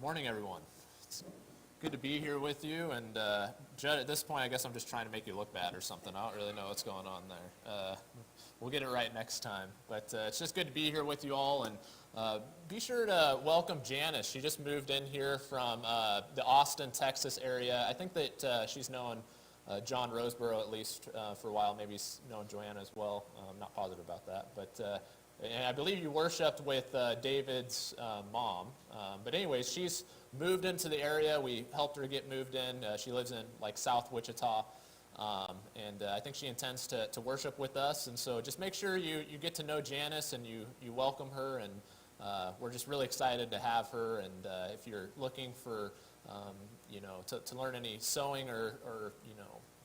Morning, everyone. It's good to be here with you. And Judd, at this point, I guess I'm just trying to make you look bad or something. I don't really know what's going on there. We'll get it right next time. But it's just good to be here with you all. And be sure to welcome Janice. She just moved in here from the Austin, Texas area. I think that she's known John Roseborough at least for a while. Maybe he's known Joanna as well. I'm not positive about that. But and I believe you worshiped with David's mom. But anyways, she's moved into the area. We helped her get moved in. She lives in like South Wichita. And I think she intends to worship with us. And so just make sure you get to know Janice and you welcome her. And we're just really excited to have her. And if you're looking for, to learn any sewing or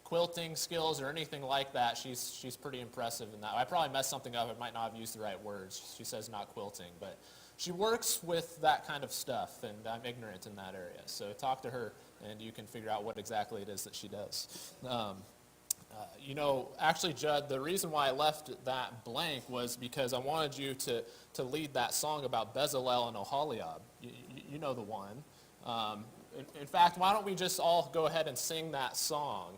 quilting skills or anything like that, she's pretty impressive in that. I probably messed something up. I might not have used the right words. She says not quilting, but she works with that kind of stuff, and I'm ignorant in that area. So talk to her, and you can figure out what exactly it is that she does. Actually, Judd, the reason why I left that blank was because I wanted you to lead that song about Bezalel and Oholiab. You know the one. In fact, why don't we just all go ahead and sing that song?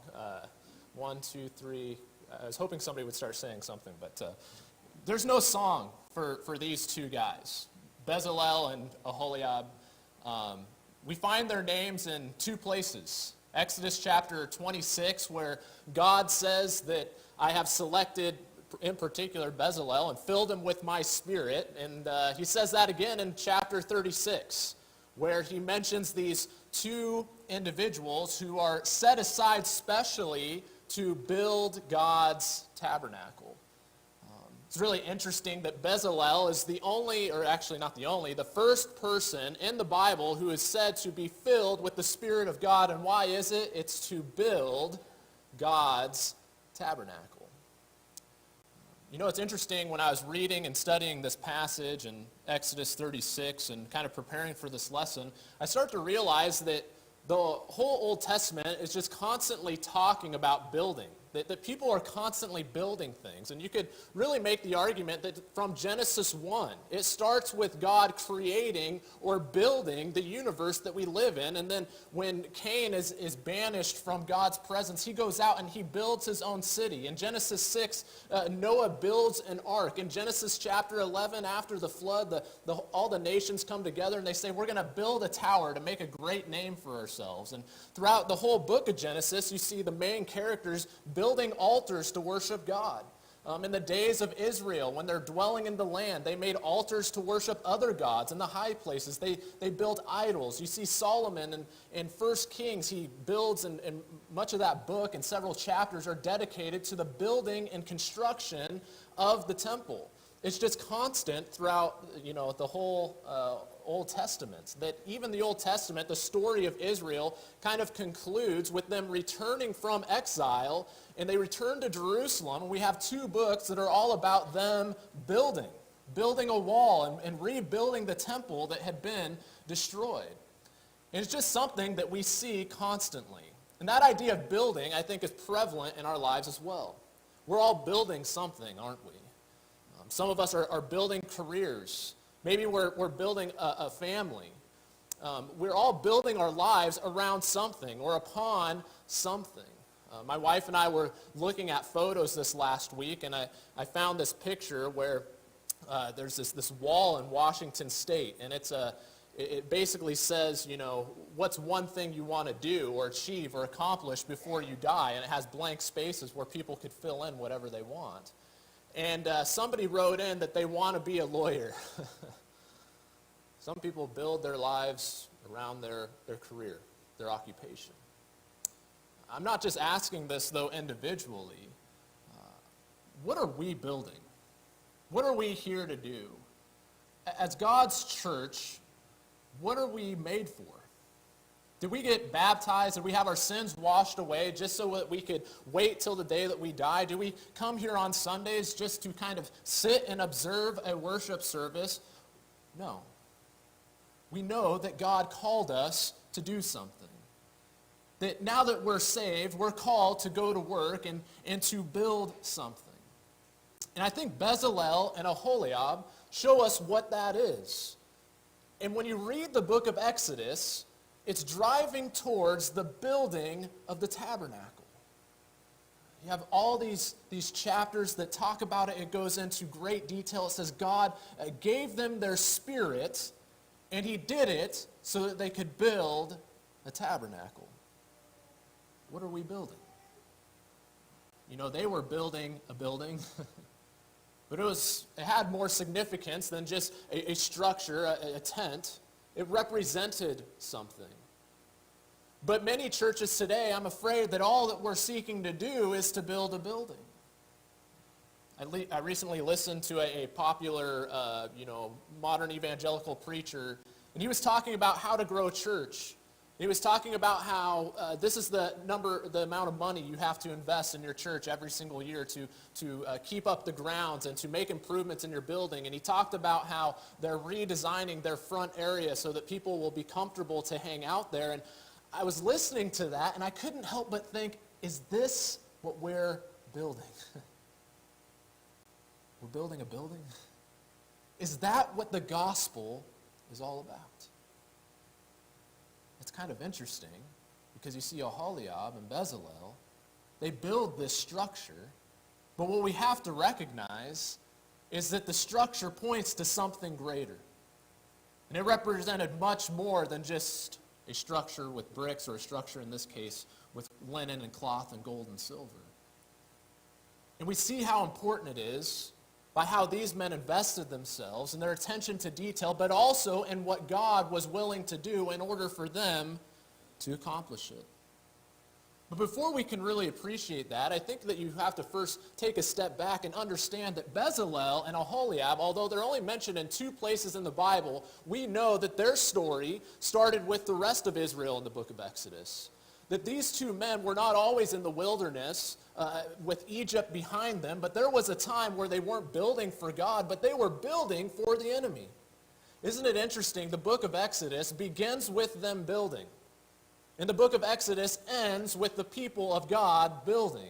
1, 2, 3. I was hoping somebody would start saying something, but there's no song for these two guys, Bezalel and Oholiab. We find their names in two places. Exodus chapter 26, where God says that I have selected, in particular, Bezalel and filled him with my spirit. And he says that again in chapter 36, where he mentions these two individuals who are set aside specially to build God's tabernacle. It's really interesting that Bezalel is the only, or actually not the only, the first person in the Bible who is said to be filled with the Spirit of God. And why is it? It's to build God's tabernacle. It's interesting, when I was reading and studying this passage in Exodus 36 and kind of preparing for this lesson, I start to realize that the whole Old Testament is just constantly talking about building, that people are constantly building things. And you could really make the argument that from Genesis 1, it starts with God creating or building the universe that we live in. And then when Cain is banished from God's presence, he goes out and he builds his own city. In Genesis 6, Noah builds an ark. In Genesis chapter 11, after the flood, all the nations come together and they say, we're going to build a tower to make a great name for ourselves. And throughout the whole book of Genesis, you see the main characters building altars to worship God. In the days of Israel, when they're dwelling in the land, they made altars to worship other gods in the high places. They built idols. You see Solomon in 1 Kings, he builds, and much of that book and several chapters are dedicated to the building and construction of the temple. It's just constant throughout, the whole Old Testament. That even the Old Testament, the story of Israel, kind of concludes with them returning from exile, and they return to Jerusalem, and we have two books that are all about them building a wall and rebuilding the temple that had been destroyed. And it's just something that we see constantly. And that idea of building, I think, is prevalent in our lives as well. We're all building something, aren't we? Some of us are building careers. Maybe we're building a family. We're all building our lives around something or upon something. My wife and I were looking at photos this last week, and I found this picture where there's this wall in Washington State, and it basically says, what's one thing you want to do or achieve or accomplish before you die, and it has blank spaces where people could fill in whatever they want. And somebody wrote in that they want to be a lawyer. Some people build their lives around their career, their occupation. I'm not just asking this, though, individually. What are we building? What are we here to do? As God's church, what are we made for? Did we get baptized? Did we have our sins washed away just so that we could wait till the day that we die? Do we come here on Sundays just to kind of sit and observe a worship service? No. We know that God called us to do something. That now that we're saved, we're called to go to work and to build something. And I think Bezalel and Oholiab show us what that is. And when you read the book of Exodus, it's driving towards the building of the tabernacle. You have all these chapters that talk about it. It goes into great detail. It says God gave them their spirit, and he did it so that they could build a tabernacle. What are we building? You know, they were building a building, but it had more significance than just a structure, a tent. It represented something. But many churches today, I'm afraid that all that we're seeking to do is to build a building. I recently listened to a popular, modern evangelical preacher, and he was talking about how to grow church. He was talking about how this is the amount of money you have to invest in your church every single year to keep up the grounds and to make improvements in your building. And he talked about how they're redesigning their front area so that people will be comfortable to hang out there. And I was listening to that, and I couldn't help but think, is this what we're building? We're building a building? Is that what the gospel is all about? It's kind of interesting, because you see Oholiab and Bezalel, they build this structure, but what we have to recognize is that the structure points to something greater. And it represented much more than just a structure with bricks, or a structure in this case with linen and cloth and gold and silver. And we see how important it is by how these men invested themselves and their attention to detail, but also in what God was willing to do in order for them to accomplish it. But before we can really appreciate that, I think that you have to first take a step back and understand that Bezalel and Oholiab, although they're only mentioned in 2 places in the Bible, we know that their story started with the rest of Israel in the book of Exodus. That these 2 men were not always in the wilderness with Egypt behind them, but there was a time where they weren't building for God, but they were building for the enemy. Isn't it interesting? The book of Exodus begins with them building. And the book of Exodus ends with the people of God building.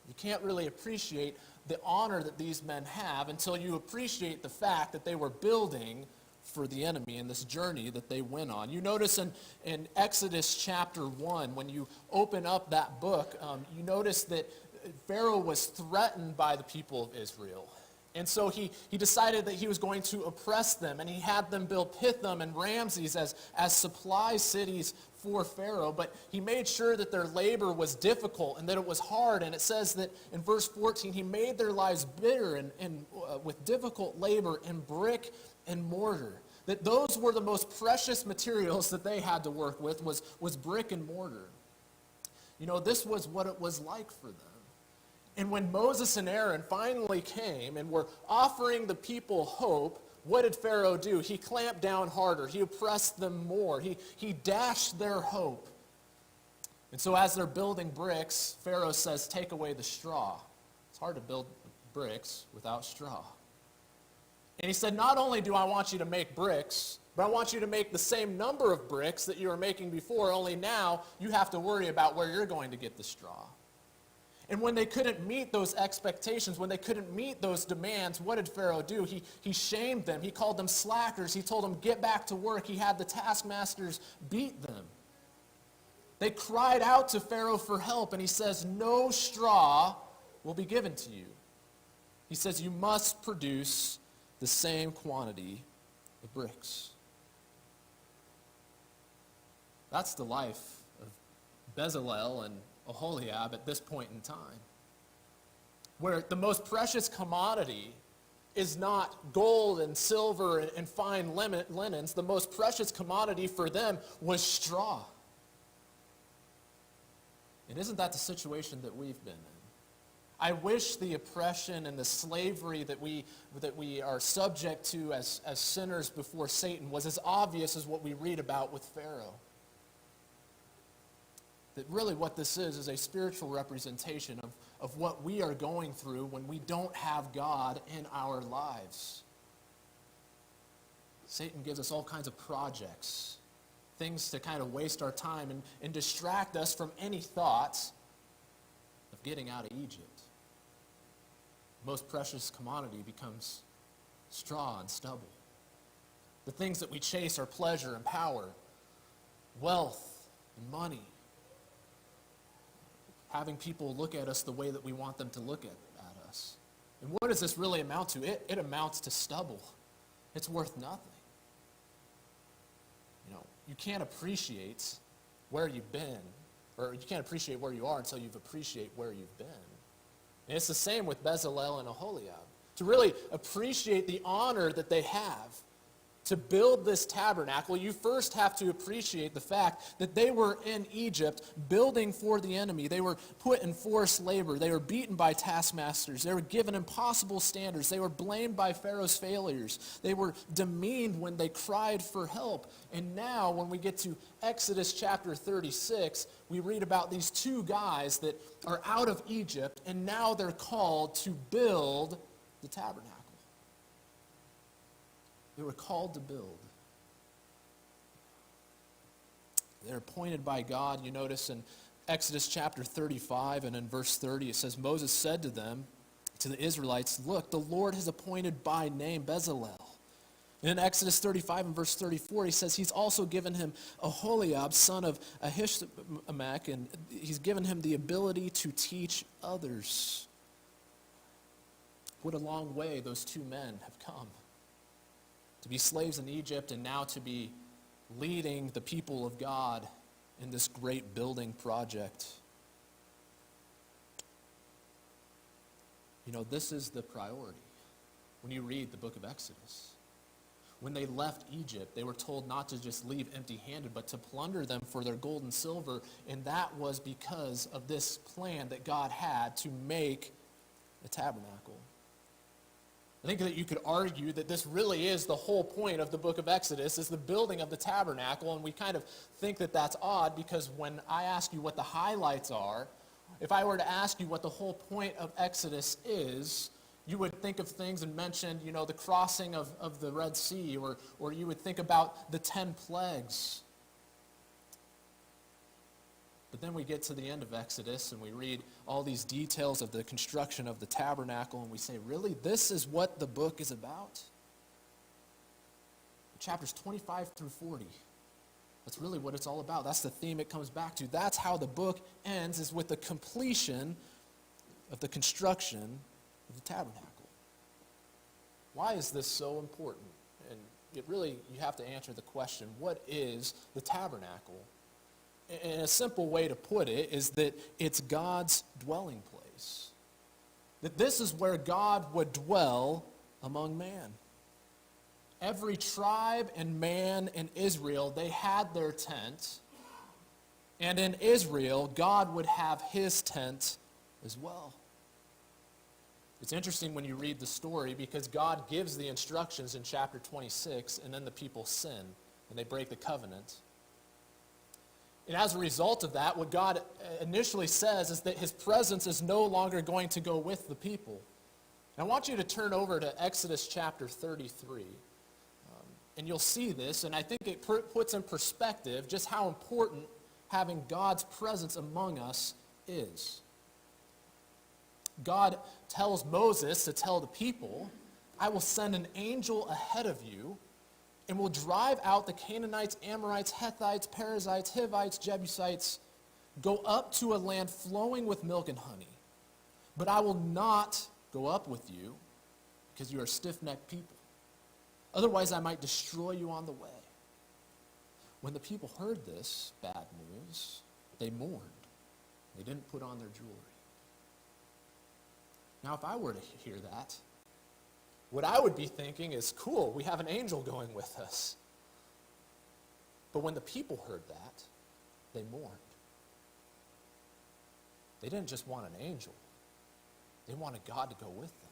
You can't really appreciate the honor that these men have until you appreciate the fact that they were building for the enemy in this journey that they went on. You notice in Exodus chapter 1, when you open up that book, you notice that Pharaoh was threatened by the people of Israel. And so he decided that he was going to oppress them, and he had them build Pithom and Ramses as supply cities for Pharaoh. But he made sure that their labor was difficult and that it was hard. And it says that in verse 14, he made their lives bitter and with difficult labor in brick and mortar. That those were the most precious materials that they had to work with was brick and mortar. You know, this was what it was like for them. And when Moses and Aaron finally came and were offering the people hope, what did Pharaoh do? He clamped down harder. He oppressed them more. He dashed their hope. And so as they're building bricks, Pharaoh says, take away the straw. It's hard to build bricks without straw. And he said, not only do I want you to make bricks, but I want you to make the same number of bricks that you were making before, only now you have to worry about where you're going to get the straw. And when they couldn't meet those expectations, when they couldn't meet those demands, what did Pharaoh do? He shamed them. He called them slackers. He told them, get back to work. He had the taskmasters beat them. They cried out to Pharaoh for help, and he says, no straw will be given to you. He says, you must produce the same quantity of bricks. That's the life of Bezalel and Oholiab at this point in time, where the most precious commodity is not gold and silver and fine linens. The most precious commodity for them was straw. And isn't that the situation that we've been in? I wish the oppression and the slavery that we are subject to as sinners before Satan was as obvious as what we read about with Pharaoh. That really what this is a spiritual representation of what we are going through when we don't have God in our lives. Satan gives us all kinds of projects, things to kind of waste our time and distract us from any thoughts of getting out of Egypt. The most precious commodity becomes straw and stubble. The things that we chase are pleasure and power, wealth and money. Having people look at us the way that we want them to look at us. And what does this really amount to? It amounts to stubble. It's worth nothing. You can't appreciate where you've been, or you can't appreciate where you are until you appreciate where you've been. And it's the same with Bezalel and Oholiab. To really appreciate the honor that they have to build this tabernacle, you first have to appreciate the fact that they were in Egypt building for the enemy. They were put in forced labor. They were beaten by taskmasters. They were given impossible standards. They were blamed by Pharaoh's failures. They were demeaned when they cried for help. And now when we get to Exodus chapter 36, we read about these two guys that are out of Egypt, and now they're called to build the tabernacle. They were called to build. They're appointed by God. You notice in Exodus chapter 35 and in verse 30, it says, Moses said to them, to the Israelites, look, the Lord has appointed by name Bezalel. And in Exodus 35 and verse 34, he says he's also given him Oholiab, son of Ahisamach, and he's given him the ability to teach others. What a long way those two men have come. To be slaves in Egypt and now to be leading the people of God in this great building project. This is the priority when you read the book of Exodus. When they left Egypt, they were told not to just leave empty-handed, but to plunder them for their gold and silver, and that was because of this plan that God had to make a tabernacle. I think that you could argue that this really is the whole point of the book of Exodus, is the building of the tabernacle, and we kind of think that that's odd because when I ask you what the highlights are, if I were to ask you what the whole point of Exodus is, you would think of things and mention, the crossing of the Red Sea, or you would think about the 10 plagues. But then we get to the end of Exodus and we read all these details of the construction of the tabernacle and we say, really, this is what the book is about? Chapters 25 through 40. That's really what it's all about. That's the theme it comes back to. That's how the book ends, is with the completion of the construction of the tabernacle. Why is this so important? And you have to answer the question, what is the tabernacle? And a simple way to put it is that it's God's dwelling place. That this is where God would dwell among man. Every tribe and man in Israel, they had their tent. And in Israel, God would have his tent as well. It's interesting when you read the story because God gives the instructions in chapter 26, and then the people sin and they break the covenant. And as a result of that, what God initially says is that his presence is no longer going to go with the people. And I want you to turn over to Exodus chapter 33. And you'll see this, and I think it puts in perspective just how important having God's presence among us is. God tells Moses to tell the people, I will send an angel ahead of you and will drive out the Canaanites, Amorites, Hittites, Perizzites, Hivites, Jebusites. Go up to a land flowing with milk and honey. But I will not go up with you because you are stiff-necked people. Otherwise, I might destroy you on the way. When the people heard this bad news, they mourned. They didn't put on their jewelry. Now, if I were to hear that, what I would be thinking is, cool, we have an angel going with us. But when the people heard that, they mourned. They didn't just want an angel. They wanted God to go with them.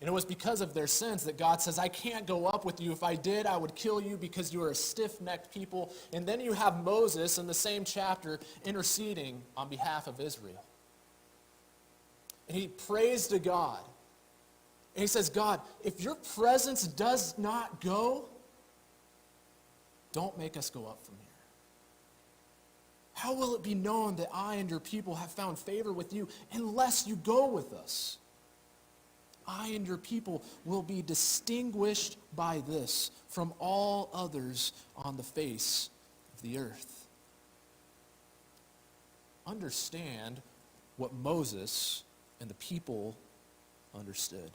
And it was because of their sins that God says, I can't go up with you. If I did, I would kill you because you are a stiff-necked people. And then you have Moses in the same chapter interceding on behalf of Israel. And he prays to God. And he says, God, if your presence does not go, don't make us go up from here. How will it be known that I and your people have found favor with you unless you go with us? I and your people will be distinguished by this from all others on the face of the earth. Understand what Moses and the people understood.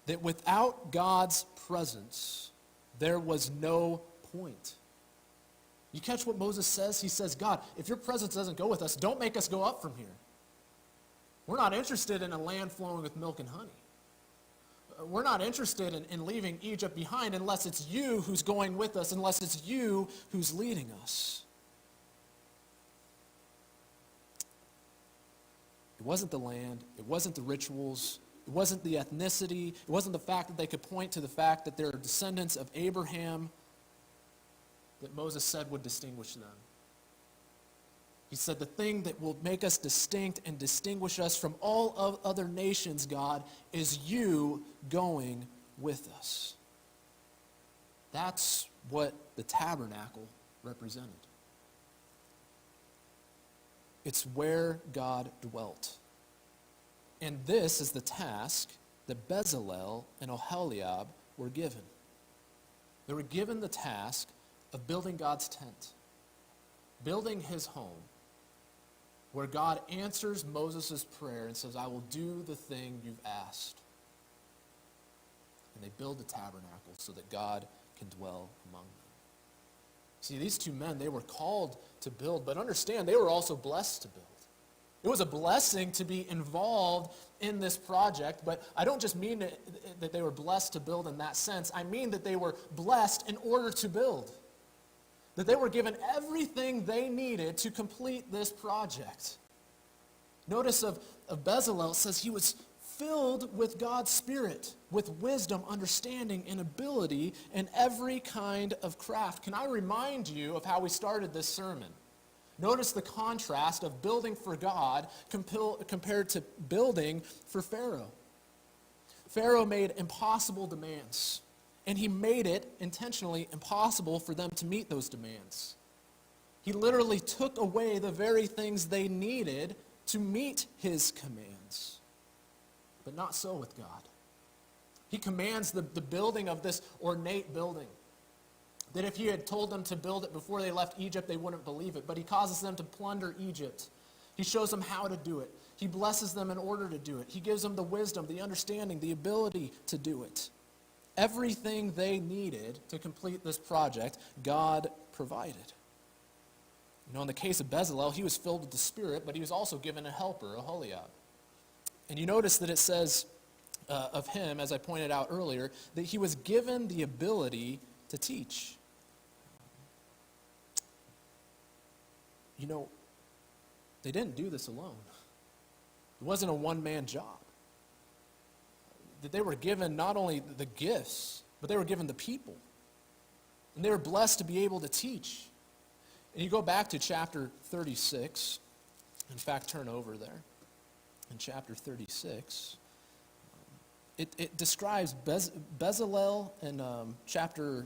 That without God's presence, there was no point. You catch what Moses says? He says, God, if your presence doesn't go with us, don't make us go up from here. We're not interested in a land flowing with milk and honey. We're not interested in leaving Egypt behind unless it's you who's going with us, unless it's you who's leading us. It wasn't the land. It wasn't the rituals. It wasn't the ethnicity. It wasn't the fact that they could point to the fact that they're descendants of Abraham that Moses said would distinguish them. He said, the thing that will make us distinct and distinguish us from all of other nations, God, is you going with us. That's what the tabernacle represented. It's where God dwelt. And this is the task that Bezalel and Oholiab were given. They were given the task of building God's tent, building his home, where God answers Moses' prayer and says, I will do the thing you've asked. And they build the tabernacle so that God can dwell among them. See, these two men, they were called to build, but understand, they were also blessed to build. It was a blessing to be involved in this project, but I don't just mean that they were blessed to build in that sense. I mean that they were blessed in order to build. That they were given everything they needed to complete this project. Notice of Bezalel, it says he was filled with God's Spirit, with wisdom, understanding, and ability in every kind of craft. Can I remind you of how we started this sermon? Notice the contrast of building for God compared to building for Pharaoh. Pharaoh made impossible demands, and he made it intentionally impossible for them to meet those demands. He literally took away the very things they needed to meet his commands. But not so with God. He commands the building of this ornate building. That if he had told them to build it before they left Egypt, they wouldn't believe it. But he causes them to plunder Egypt. He shows them how to do it. He blesses them in order to do it. He gives them the wisdom, the understanding, the ability to do it. Everything they needed to complete this project, God provided. You know, in the case of Bezalel, he was filled with the Spirit, but he was also given a helper, Oholiab. And you notice that it says of him, as I pointed out earlier, that he was given the ability to teach. You know, they didn't do this alone. It wasn't a one-man job. That they were given not only the gifts, but they were given the people. And they were blessed to be able to teach. And you go back to chapter 36. In fact, turn over there. In chapter 36, it describes Bezalel in chapter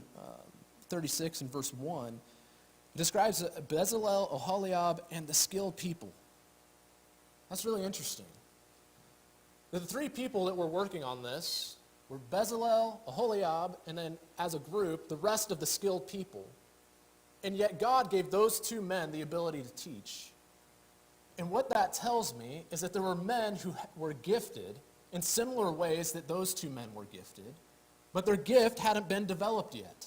36 and verse 1. It describes Bezalel, Oholiab, and the skilled people. That's really interesting. The three people that were working on this were Bezalel, Oholiab, and then as a group, the rest of the skilled people. And yet God gave those two men the ability to teach. And what that tells me is that there were men who were gifted in similar ways that those two men were gifted, but their gift hadn't been developed yet.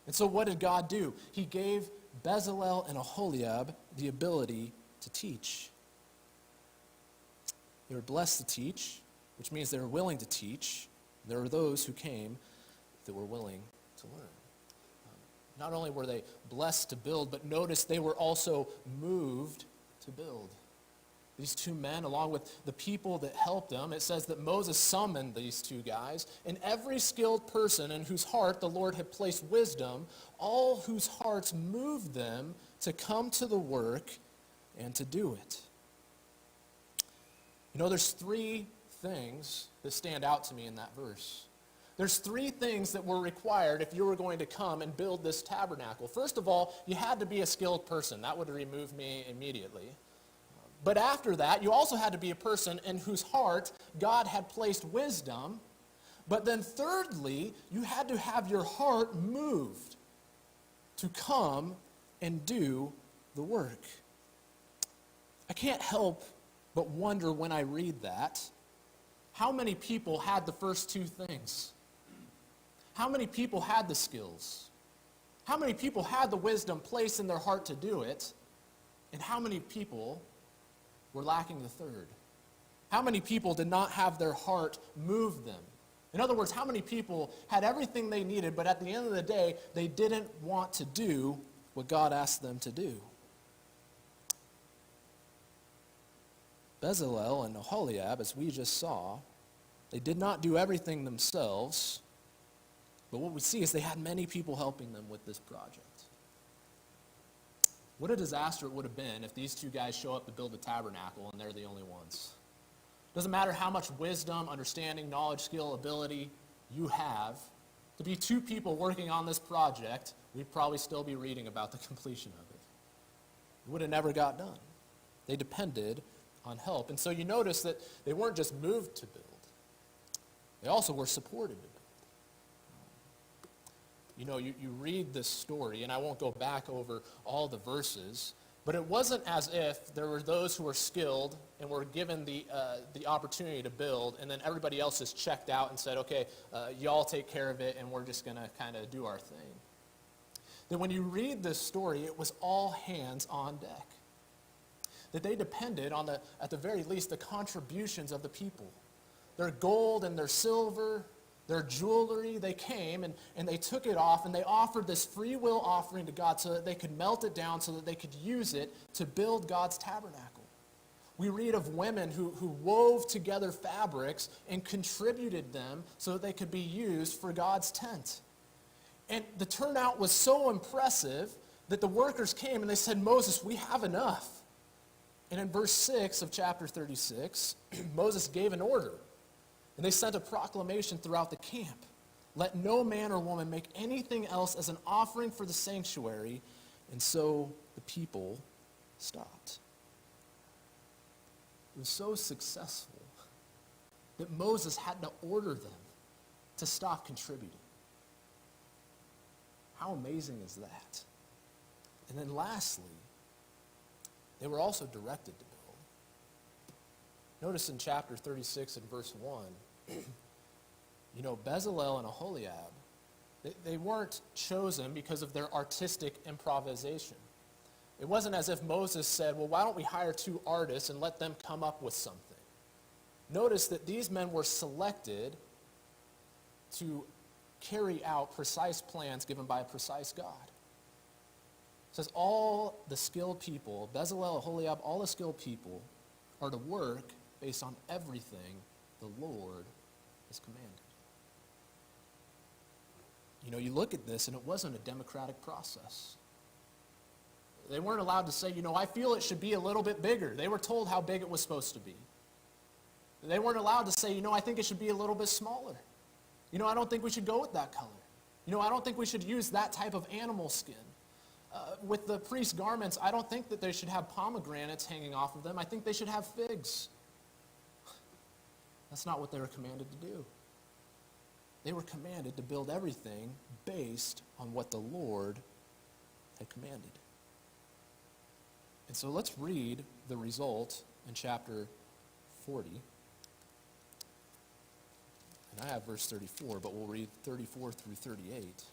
And so what did God do? He gave Bezalel and Oholiab the ability to teach. They were blessed to teach, which means they were willing to teach. There were those who came that were willing to learn. Not only were they blessed to build, but notice they were also moved to build. These two men, along with the people that helped them, it says that Moses summoned these two guys, and every skilled person in whose heart the Lord had placed wisdom, all whose hearts moved them to come to the work and to do it. You know, there's three things that stand out to me in that verse. There's three things that were required if you were going to come and build this tabernacle. First of all, you had to be a skilled person. That would remove me immediately. But after that, you also had to be a person in whose heart God had placed wisdom. But then thirdly, you had to have your heart moved to come and do the work. I can't help but wonder when I read that, how many people had the first two things? How many people had the skills? How many people had the wisdom placed in their heart to do it? And how many people were lacking the third? How many people did not have their heart move them? In other words, how many people had everything they needed, but at the end of the day, they didn't want to do what God asked them to do? Bezalel and Oholiab, as we just saw, they did not do everything themselves, but what we see is they had many people helping them with this project. What a disaster it would have been if these two guys show up to build the tabernacle and they're the only ones. Doesn't matter how much wisdom, understanding, knowledge, skill, ability you have. To be two people working on this project, we'd probably still be reading about the completion of it. It would have never got done. They depended on help. And so you notice that they weren't just moved to build. They also were supported to build. You know, you read this story, and I won't go back over all the verses, but it wasn't as if there were those who were skilled and were given the opportunity to build, and then everybody else just checked out and said, okay, y'all take care of it, and we're just going to kind of do our thing. That when you read this story, it was all hands on deck. That they depended on, at the very least, the contributions of the people. Their gold and their silver, their jewelry, they came and they took it off and they offered this free will offering to God so that they could melt it down so that they could use it to build God's tabernacle. We read of women who wove together fabrics and contributed them so that they could be used for God's tent. And the turnout was so impressive that the workers came and they said, Moses, we have enough. And in verse 6 of chapter 36, Moses gave an order. And they sent a proclamation throughout the camp. Let no man or woman make anything else as an offering for the sanctuary. And so the people stopped. It was so successful that Moses had to order them to stop contributing. How amazing is that? And then lastly, they were also directed to build. Notice in chapter 36 and verse 1, you know, Bezalel and Oholiab, they weren't chosen because of their artistic improvisation. It wasn't as if Moses said, well, why don't we hire two artists and let them come up with something? Notice that these men were selected to carry out precise plans given by a precise God. It says all the skilled people, Bezalel, Oholiab, all the skilled people are to work based on everything the Lord has commanded. You know, you look at this and it wasn't a democratic process. They weren't allowed to say, you know, I feel it should be a little bit bigger. They were told how big it was supposed to be. They weren't allowed to say, you know, I think it should be a little bit smaller. You know, I don't think we should go with that color. You know, I don't think we should use that type of animal skin. With the priest's garments, I don't think that they should have pomegranates hanging off of them. I think they should have figs. That's not what they were commanded to do. They were commanded to build everything based on what the Lord had commanded. And so let's read the result in chapter 40. And I have verse 34, but we'll read 34 through 38.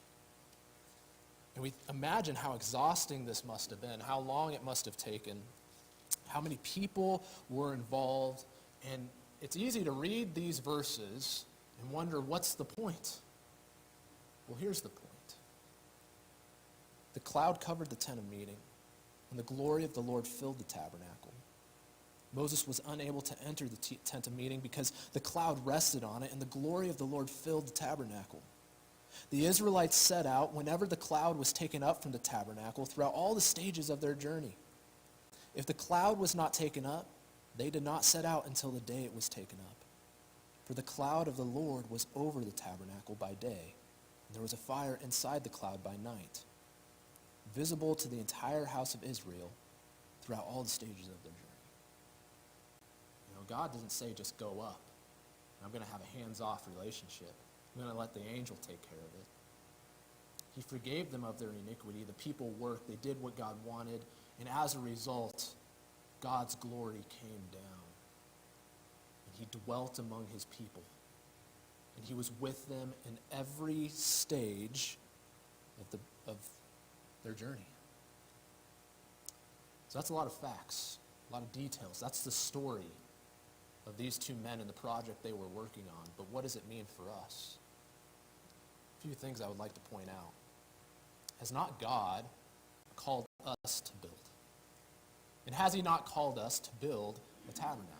And we imagine how exhausting this must have been, how long it must have taken, how many people were involved. And it's easy to read these verses and wonder, what's the point? Well, here's the point. The cloud covered the tent of meeting, and the glory of the Lord filled the tabernacle. Moses was unable to enter the tent of meeting because the cloud rested on it, and the glory of the Lord filled the tabernacle. The Israelites set out whenever the cloud was taken up from the tabernacle throughout all the stages of their journey. If the cloud was not taken up, they did not set out until the day it was taken up. For the cloud of the Lord was over the tabernacle by day, and there was a fire inside the cloud by night, visible to the entire house of Israel throughout all the stages of their journey. God doesn't say just go up. I'm going to have a hands-off relationship. I'm going to let the angel take care of it. He forgave them of their iniquity. The people worked. They did what God wanted. And as a result, God's glory came down. And he dwelt among his people. And he was with them in every stage of their journey. So that's a lot of facts, a lot of details. That's the story of these two men and the project they were working on. But what does it mean for us? A few things I would like to point out. Has not God called us to build? And has he not called us to build a tabernacle?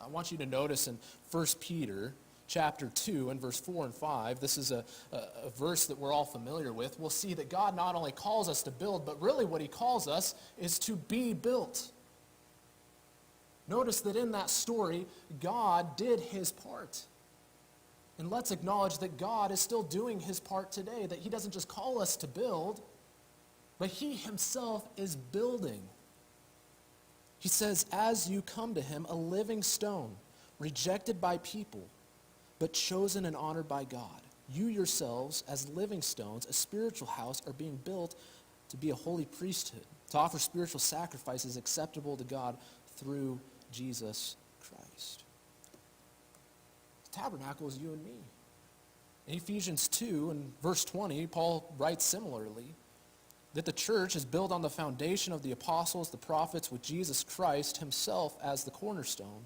I want you to notice in 1 Peter chapter 2 and verse 4 and 5, this is a verse that we're all familiar with. We'll see that God not only calls us to build, but really what he calls us is to be built. Notice that in that story, God did his part. And let's acknowledge that God is still doing his part today, that he doesn't just call us to build, but he himself is building. He says, as you come to him, a living stone, rejected by people, but chosen and honored by God. You yourselves, as living stones, a spiritual house, are being built to be a holy priesthood, to offer spiritual sacrifices acceptable to God through Jesus Christ. The tabernacle is you and me. In Ephesians 2 and verse 20, Paul writes similarly, that the church is built on the foundation of the apostles, the prophets, with Jesus Christ himself as the cornerstone.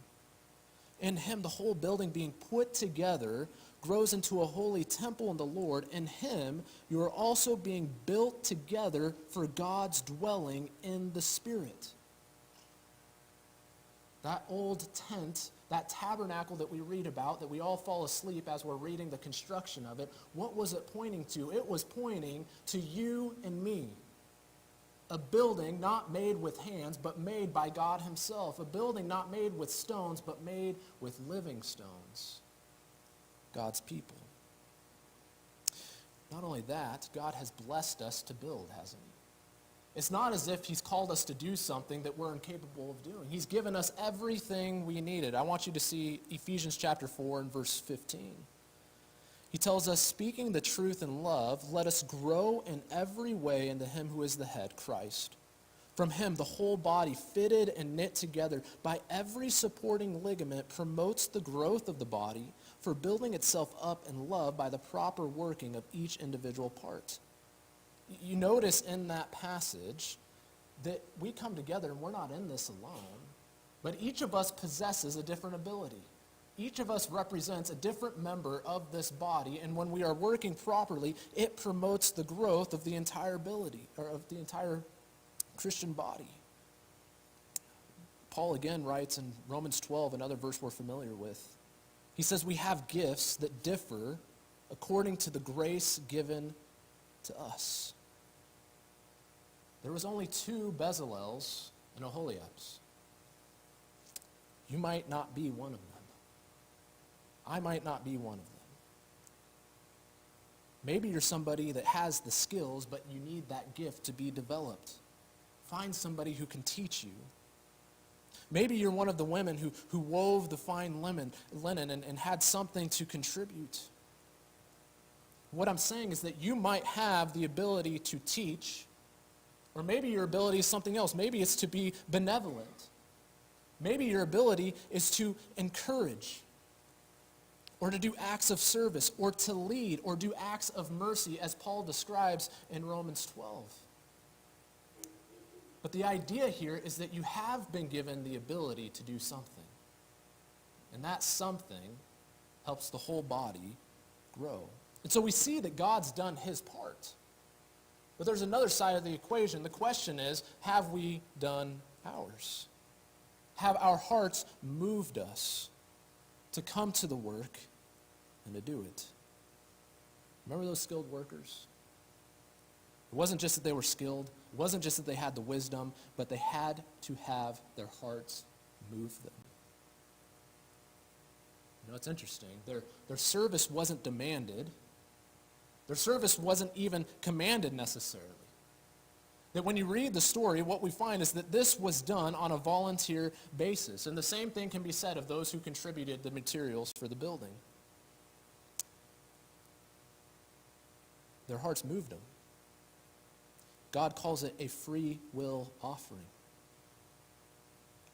In him, the whole building being put together grows into a holy temple in the Lord. In him, you are also being built together for God's dwelling in the Spirit. That old tent, that tabernacle that we read about, that we all fall asleep as we're reading the construction of it, what was it pointing to? It was pointing to you and me. A building not made with hands, but made by God himself. A building not made with stones, but made with living stones. God's people. Not only that, God has blessed us to build, hasn't he? It's not as if he's called us to do something that we're incapable of doing. He's given us everything we needed. I want you to see Ephesians chapter 4 and verse 15. He tells us, speaking the truth in love, let us grow in every way into him who is the head, Christ. From him, the whole body, fitted and knit together by every supporting ligament, promotes the growth of the body for building itself up in love by the proper working of each individual part. You notice in that passage that we come together and we're not in this alone, but each of us possesses a different ability. Each of us represents a different member of this body, and when we are working properly, it promotes the growth of the entire ability, or of the entire Christian body. Paul again writes in Romans 12, another verse we're familiar with. He says, we have gifts that differ according to the grace given to us. There was only 2 Bezalels and Oholiabs. You might not be one of them. I might not be one of them. Maybe you're somebody that has the skills, but you need that gift to be developed. Find somebody who can teach you. Maybe you're one of the women who wove the fine linen and had something to contribute. What I'm saying is that you might have the ability to teach, or maybe your ability is something else. Maybe it's to be benevolent. Maybe your ability is to encourage, or to do acts of service, or to lead, or do acts of mercy, as Paul describes in Romans 12. But the idea here is that you have been given the ability to do something. And that something helps the whole body grow. And so we see that God's done his part. But there's another side of the equation. The question is, have we done ours? Have our hearts moved us to come to the work and to do it? Remember those skilled workers? It wasn't just that they were skilled. It wasn't just that they had the wisdom, but they had to have their hearts move them. You know, it's interesting. Their service wasn't demanded. Their service wasn't even commanded necessarily. That when you read the story, what we find is that this was done on a volunteer basis. And the same thing can be said of those who contributed the materials for the building. Their hearts moved them. God calls it a free will offering.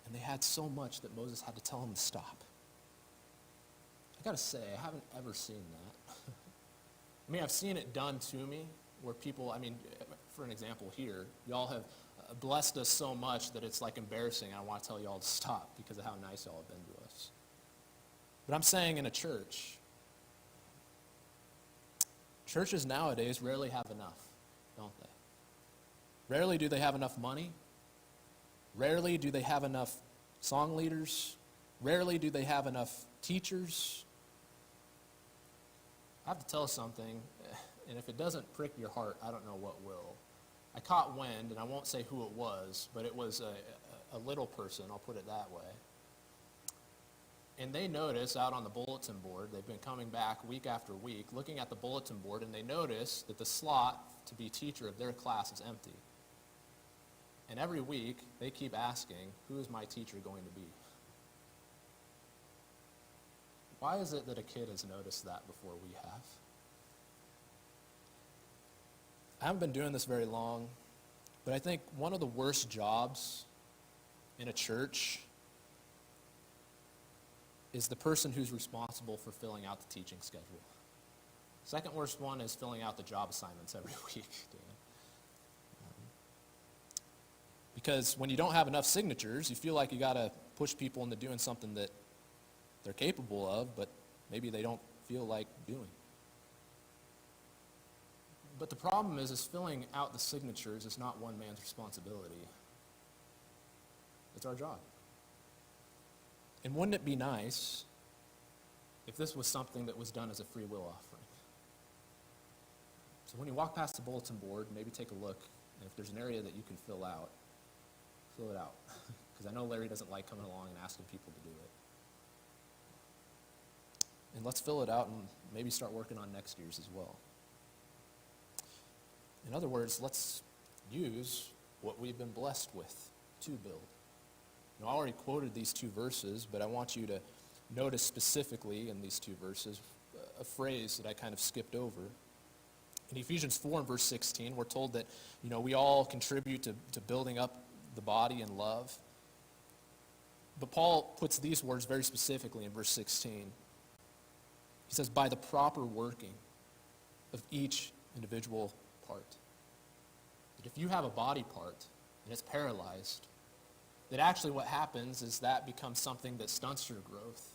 And they had so much that Moses had to tell them to stop. I gotta say, I haven't ever seen that. I mean, I've seen it done to me, where people, for an example here, y'all have blessed us so much that it's like embarrassing, and I want to tell y'all to stop because of how nice y'all have been to us. But I'm saying in a church, churches nowadays rarely have enough, don't they? Rarely do they have enough money. Rarely do they have enough song leaders. Rarely do they have enough teachers. I have to tell something, and if it doesn't prick your heart, I don't know what will. I caught wind, and I won't say who it was, but it was a little person, I'll put it that way. And they notice out on the bulletin board, they've been coming back week after week, looking at the bulletin board, and they notice that the slot to be teacher of their class is empty. And every week, they keep asking, who is my teacher going to be? Why is it that a kid has noticed that before we have? I haven't been doing this very long, but I think one of the worst jobs in a church is the person who's responsible for filling out the teaching schedule. Second worst one is filling out the job assignments every week, Dan. Because when you don't have enough signatures, you feel like you got to push people into doing something that they're capable of, but maybe they don't feel like doing. But the problem is filling out the signatures is not one man's responsibility. It's our job. And wouldn't it be nice if this was something that was done as a free will offering? So when you walk past the bulletin board, maybe take a look, and if there's an area that you can fill it out. Because I know Larry doesn't like coming along and asking people to do it. And let's fill it out and maybe start working on next year's as well. In other words, let's use what we've been blessed with to build. Now, I already quoted these two verses, but I want you to notice specifically in these two verses a phrase that I kind of skipped over. In Ephesians 4 and verse 16, we're told that, we all contribute to building up the body in love. But Paul puts these words very specifically in verse 16. He says, by the proper working of each individual part. That if you have a body part and it's paralyzed, that actually what happens is that becomes something that stunts your growth.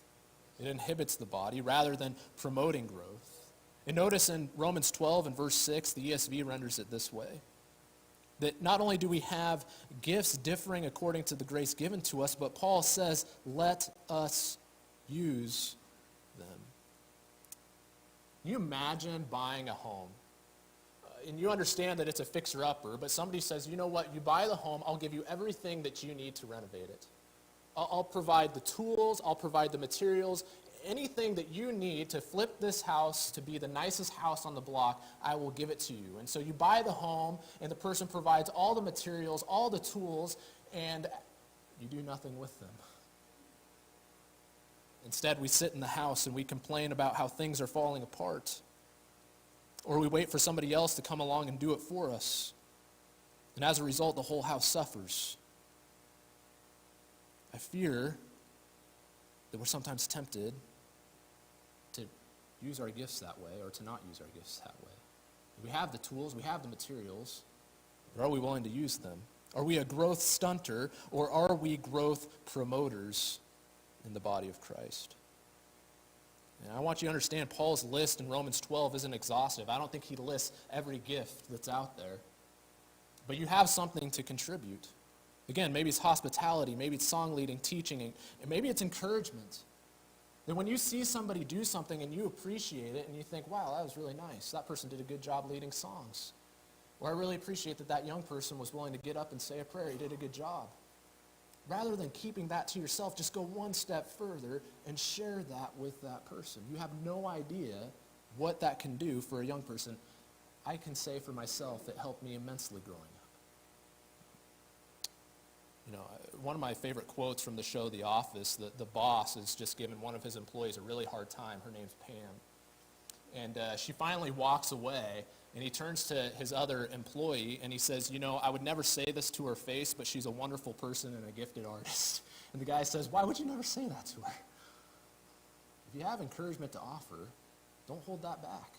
It inhibits the body rather than promoting growth. And notice in Romans 12 and verse 6, the ESV renders it this way. That not only do we have gifts differing according to the grace given to us, but Paul says, let us use them. Can you imagine buying a home? And you understand that it's a fixer-upper, but somebody says, you know what, you buy the home, I'll give you everything that you need to renovate it. I'll provide the tools, I'll provide the materials, anything that you need to flip this house to be the nicest house on the block, I will give it to you. And so you buy the home, and the person provides all the materials, all the tools, and you do nothing with them. Instead, we sit in the house and we complain about how things are falling apart. Or we wait for somebody else to come along and do it for us. And as a result, the whole house suffers. I fear that we're sometimes tempted to use our gifts that way or to not use our gifts that way. We have the tools, we have the materials, but are we willing to use them? Are we a growth stunter, or are we growth promoters in the body of Christ? And I want you to understand Paul's list in Romans 12 isn't exhaustive. I don't think he lists every gift that's out there. But you have something to contribute. Again, maybe it's hospitality, maybe it's song leading, teaching, and maybe it's encouragement. That when you see somebody do something and you appreciate it and you think, wow, that was really nice. That person did a good job leading songs. Or I really appreciate that young person was willing to get up and say a prayer. He did a good job. Rather than keeping that to yourself, just go one step further and share that with that person. You have no idea what that can do for a young person. I can say for myself, it helped me immensely growing up. One of my favorite quotes from the show The Office, the boss is just giving one of his employees a really hard time. Her name's Pam. And she finally walks away, and he turns to his other employee, and he says, I would never say this to her face, but she's a wonderful person and a gifted artist. And the guy says, why would you never say that to her? If you have encouragement to offer, don't hold that back.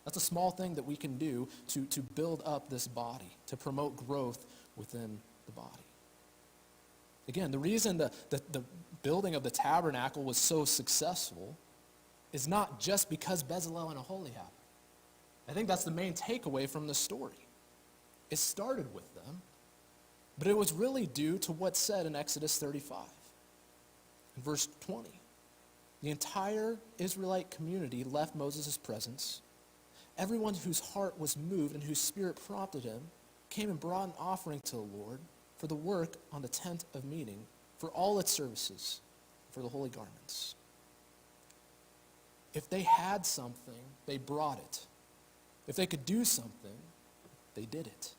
That's a small thing that we can do to build up this body, to promote growth within the body. Again, the reason the building of the tabernacle was so successful is not just because Bezalel and Oholiab. I think that's the main takeaway from the story. It started with them, but it was really due to what's said in Exodus 35. In verse 20, the entire Israelite community left Moses' presence. Everyone whose heart was moved and whose spirit prompted him came and brought an offering to the Lord for the work on the tent of meeting, for all its services, for the holy garments. If they had something, they brought it. If they could do something, they did it.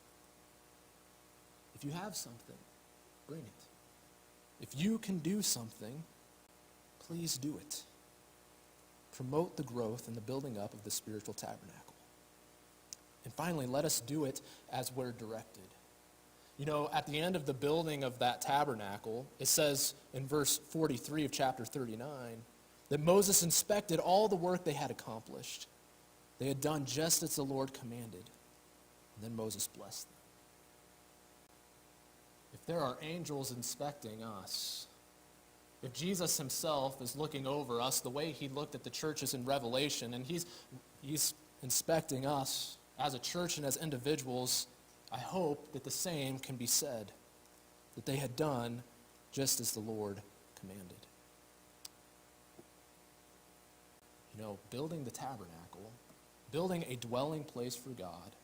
If you have something, bring it. If you can do something, please do it. Promote the growth and the building up of the spiritual tabernacle. And finally, let us do it as we're directed. At the end of the building of that tabernacle, it says in verse 43 of chapter 39 that Moses inspected all the work they had accomplished. They had done just as the Lord commanded. And then Moses blessed them. If there are angels inspecting us, if Jesus himself is looking over us the way he looked at the churches in Revelation, and he's inspecting us as a church and as individuals, I hope that the same can be said, that they had done just as the Lord commanded. Building the tabernacle, building a dwelling place for God,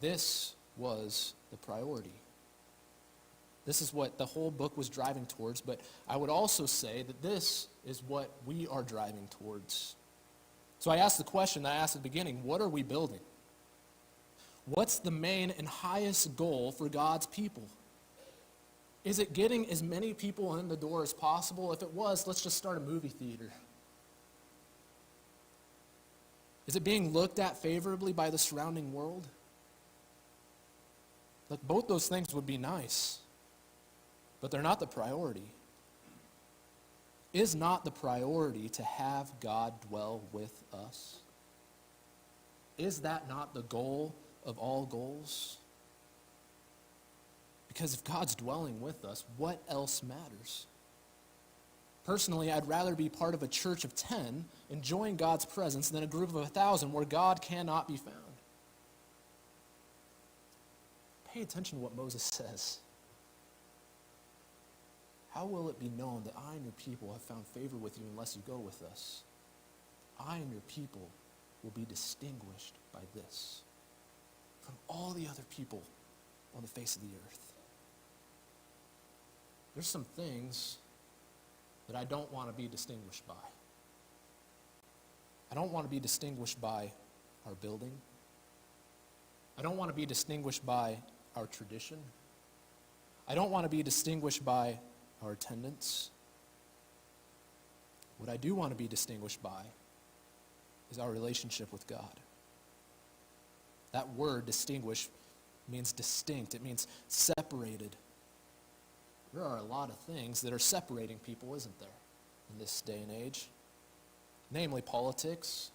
this was the priority. This is what the whole book was driving towards, but I would also say that this is what we are driving towards. So I asked the question that I asked at the beginning, what are we building? What's the main and highest goal for God's people? Is it getting as many people in the door as possible? If it was, let's just start a movie theater. Is it being looked at favorably by the surrounding world? Look, both those things would be nice, but they're not the priority. Is not the priority to have God dwell with us? Is that not the goal of all goals? Because if God's dwelling with us, what else matters? Personally, I'd rather be part of a church of 10 enjoying God's presence than a group of 1,000 where God cannot be found. Pay attention to what Moses says. How will it be known that I and your people have found favor with you unless you go with us? I and your people will be distinguished by this from all the other people on the face of the earth. There's some things that I don't want to be distinguished by. I don't want to be distinguished by our building. I don't want to be distinguished by our tradition. I don't want to be distinguished by our attendance. What I do want to be distinguished by is our relationship with God. That word, distinguish, means distinct. It means separated. There are a lot of things that are separating people, isn't there, in this day and age? Namely politics.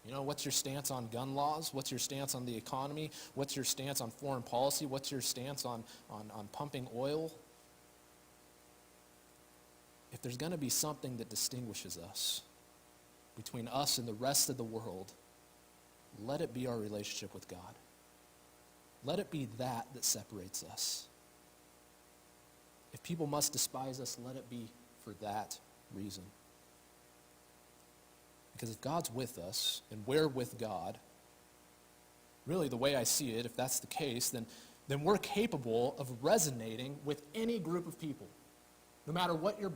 What's your stance on gun laws? What's your stance on the economy? What's your stance on foreign policy? What's your stance on pumping oil? If there's going to be something that distinguishes us between us and the rest of the world, let it be our relationship with God. Let it be that separates us. If people must despise us, let it be for that reason. Because if God's with us, and we're with God, really the way I see it, if that's the case, then we're capable of resonating with any group of people. No matter what your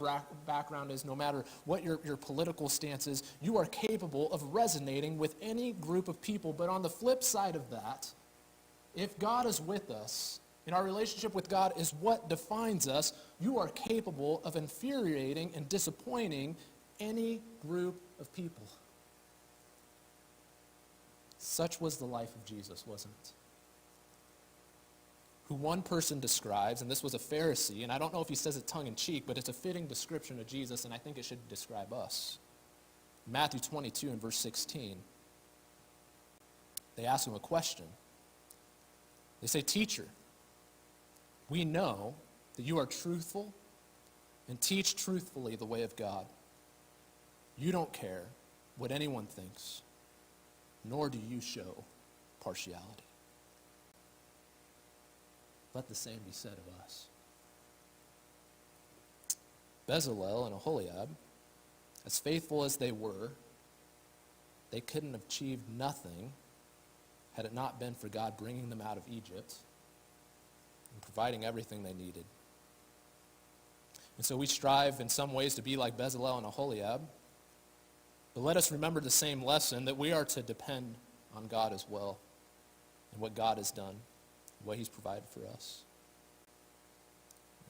background is, no matter what your political stance is, you are capable of resonating with any group of people. But on the flip side of that, if God is with us, in our relationship with God is what defines us, you are capable of infuriating and disappointing any group of people. Such was the life of Jesus, wasn't it? Who one person describes, and this was a Pharisee, and I don't know if he says it tongue-in-cheek, but it's a fitting description of Jesus, and I think it should describe us. Matthew 22 and verse 16, they ask him a question. They say, "Teacher, we know that you are truthful and teach truthfully the way of God. You don't care what anyone thinks, nor do you show partiality." Let the same be said of us. Bezalel and Oholiab, as faithful as they were, they couldn't have achieved nothing had it not been for God bringing them out of Egypt and providing everything they needed. And so we strive in some ways to be like Bezalel and Oholiab, but let us remember the same lesson, that we are to depend on God as well and what God has done, what he's provided for us.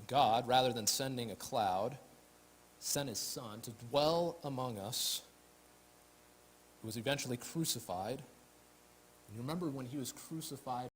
God, rather than sending a cloud, sent his Son to dwell among us, who was eventually crucified. And you remember when he was crucified